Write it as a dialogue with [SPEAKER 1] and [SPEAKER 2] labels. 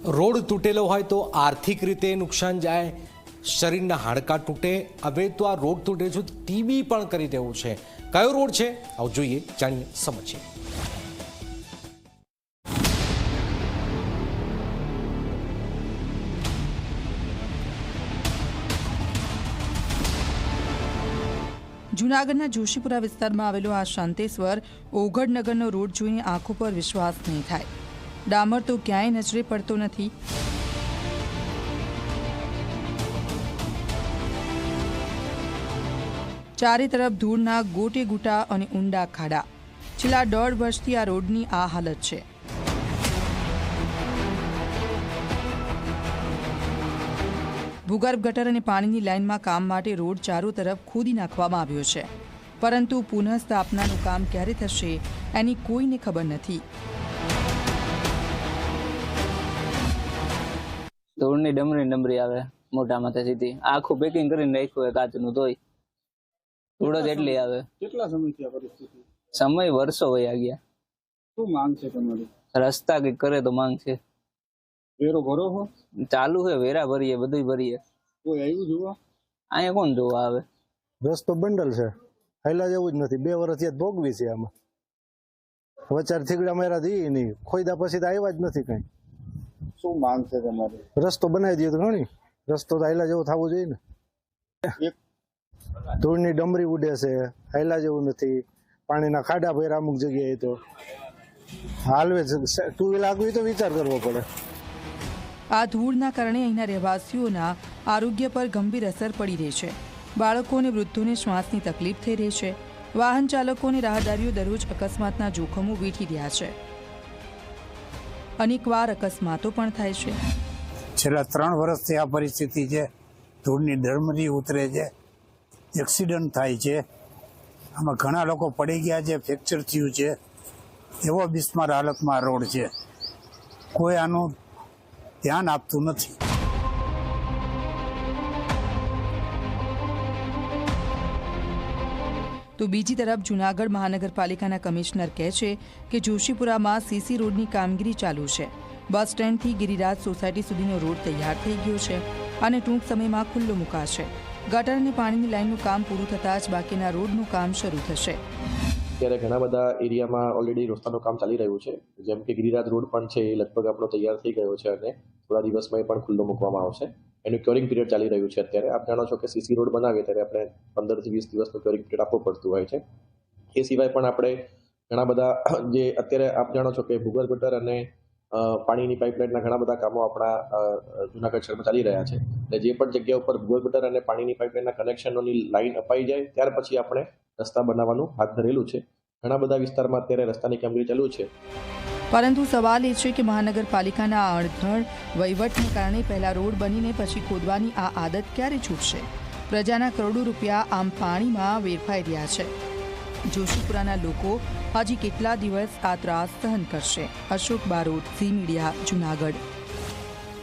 [SPEAKER 1] Road તૂટેલો હોય તો આર્થિક રીતે નુકસાન જાય, શરીરના હાડકાં તૂટે. હવે તો આ રોડ તૂટે છે ટીબી પણ કરી દેવું છે. કયો રોડ છે આવો જોઈએ, જાણીએ, સમજીએ.
[SPEAKER 2] જૂનાગઢના જોશીપુરા વિસ્તારમાં આવેલો આ શાંતેશ્વર ઓગઢનગરનો રોડ જોઈને આંખો પર વિશ્વાસ નહીં થાય. ડામર તો ક્યાંય નજરે પડતો નથી. ચારે તરફ ધૂળના ગોટે ગૂટા અને ઊંડા ખાડા. છેલ્લા 1.5 વર્ષથી આ રોડની આ હાલત છે. ભૂગર્ભ ગટર અને પાણીની લાઇનમાં કામ માટે રોડ ચારો તરફ ખોદી નાખવામાં આવ્યો છે, પરંતુ પુનઃસ્થાપનાનું કામ ક્યારે થશે એની કોઈને ખબર નથી.
[SPEAKER 3] ધૂળની ડમરી આવે મોટા માથે સીધી. આખું પેકિંગ કરીને રાખ્યું હોય કાચનું, તોય ધૂળ જ એટલી આવે.
[SPEAKER 4] કેટલા સમયથી આ પરિસ્થિતિ?
[SPEAKER 3] સમય વર્ષો વયા ગયા.
[SPEAKER 4] શું માંગ છે તમારી?
[SPEAKER 3] રસ્તા કંઈક કરે તો માંગ છે.
[SPEAKER 4] વેરો ભરો છો?
[SPEAKER 3] ચાલુ છે, વેરા ભરીએ, બધું ભરીએ.
[SPEAKER 4] કોઈ આવ્યું જોવા?
[SPEAKER 3] અહીંયા કોણ જોવા આવે?
[SPEAKER 5] રસ્તો બંડલ છે, હાઈલા જેવું જ નથી. 2 વર્ષથી ભોગવી છે. આમાં વચાર થીગડા માર્યા હતી નહીં, ખોઈદા પછી તો આવ્યા જ નથી કઈ.
[SPEAKER 4] શું માંગ છે તમારી?
[SPEAKER 5] રસ્તો બનાવી દઈએ તો ઘણી. રસ્તો તો હાઈલા જેવો થવો જોઈએ ને. ધૂળની ડમરી ઉડે છે, હાઈલા જેવું નથી. પાણીના ખાડા ભર્યા અમુક જગ્યાએ. તો હાલવે 2 વ્હીલ આગળ તો વિચાર કરવો પડે.
[SPEAKER 2] આ ધૂળના કારણે અહીંના રહેવાસીઓના આરોગ્ય પર ગંભીર અસર પડી રહી છે. બાળકો અને વૃદ્ધોને શ્વાસની તકલીફ થઈ રહી છે. વાહન ચાલકો અને રાહદારીઓ દરરોજ અકસ્માતના જોખમો વેઠી રહ્યા છે. અનેકવાર અકસ્માતો પણ થાય છે.
[SPEAKER 6] છેલ્લા 3 વર્ષથી આ પરિસ્થિતિ છે. ધૂળની ડમરી ઉતરે છે, એક્સિડન્ટ થાય છે. આમાં ઘણા લોકો પડી ગયા છે, ફ્રેક્ચર થયું છે. એવો બિસ્માર હાલતમાં રોડ છે. કોઈ આનું ધ્યાન આપતું નથી.
[SPEAKER 2] તો બીજી તરફ જૂનાગઢ મહાનગરપાલિકાના કમિશનર કહે છે કે જોશીપુરામાં સીસી રોડની કામગીરી ચાલુ છે. બસ સ્ટેન્ડથી ગિરિરાજ સોસાયટી સુધીનો રોડ તૈયાર થઈ ગયો છે અને ટૂંક સમયમાં ખુલ્લો મુકાશે. ગટર અને પાણીની લાઇનનું કામ પૂરું થતાં જ બાકીના રોડનું કામ શરૂ થશે.
[SPEAKER 7] અત્યારે ઘણા બધા એરિયામાં ઓલરેડી રસ્તાનું કામ ચાલી રહ્યું છે. જેમ કે ગિરિરાજ રોડ પણ છે, એ લગભગ આપણો તૈયાર થઈ ગયો છે અને થોડા દિવસમાં એ પણ ખુલ્લો મૂકવામાં આવશે. એનું ક્યોરિંગ પીરિયડ ચાલી રહ્યું છે અત્યારે. આપ જાણો છો કે સીસી રોડ બનાવીએ ત્યારે આપણે 15 થી 20 દિવસનું ક્યોરિંગ પીરિયડ આપવું પડતું હોય છે. એ સિવાય પણ આપણે ઘણા બધા જે અત્યારે આપ જાણો છો કે ભૂગર્ભ ગટર અને પાણીની પાઇપલાઇનના ઘણા બધા કામો આપણા જૂનાગઢ શહેરમાં ચાલી રહ્યા છે. અને જે પણ જગ્યા ઉપર ભૂગર્ભ ગટર અને પાણીની પાઇપલાઇનના કનેક્શનોની લાઇન અપાઈ જાય ત્યાર પછી આપણે રસ્તા બનાવવાનું હાથ ધરેલું છે. ઘણા બધા વિસ્તારમાં અત્યારે રસ્તાની કામગીરી ચાલુ છે.
[SPEAKER 2] પરંતુ સવાલ એ છે કે મહાનગરપાલિકાના અડધડ વહીવટને કારણે પહેલા રોડ બનીને પછી ખોદવાની આ આદત ક્યારે છૂટશે? પ્રજાના કરોડો રૂપિયા આમ પાણીમાં વેરફાઈ રહ્યા છે. જોશીપુરાના લોકો હજી કેટલા દિવસ આ ત્રાસ સહન કરશે? અશોક બારોટ, ઝી મીડિયા, જૂનાગઢ.